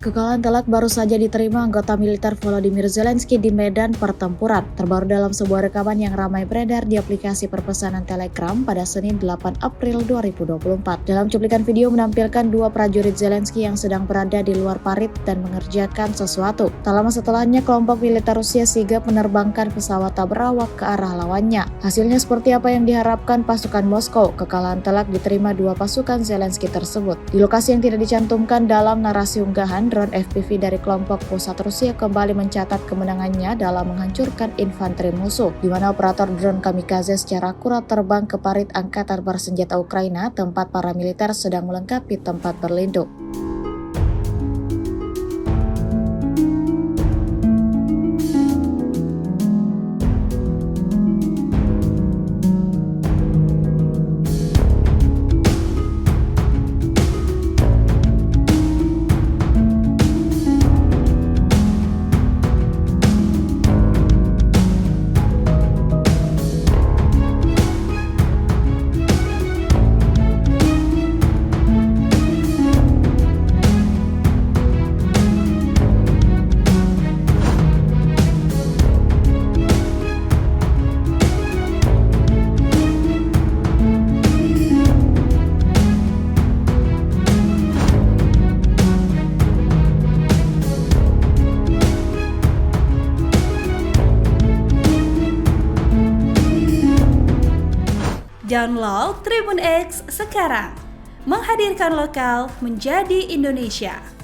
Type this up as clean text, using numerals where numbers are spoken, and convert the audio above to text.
Kekalahan telak baru saja diterima anggota militer Volodymyr Zelensky di medan pertempuran. Terbaru dalam sebuah rekaman yang ramai beredar di aplikasi perpesanan Telegram pada Senin 8 April 2024. Dalam cuplikan video menampilkan dua prajurit Zelensky yang sedang berada di luar parit dan mengerjakan sesuatu. Tak lama setelahnya, kelompok militer Rusia sigap menerbangkan pesawat tak berawak ke arah lawannya. Hasilnya seperti apa yang diharapkan pasukan Moskow. Kekalahan telak diterima dua pasukan Zelensky tersebut. Di lokasi yang tidak dicantumkan dalam narasi unggahan, drone FPV dari kelompok pusat Rusia kembali mencatat kemenangannya dalam menghancurkan infanteri musuh, di mana operator drone kamikaze secara akurat terbang ke parit angkatan bersenjata Ukraina, tempat para militer sedang melengkapi tempat berlindung. Download Tribun X sekarang, menghadirkan lokal menjadi Indonesia.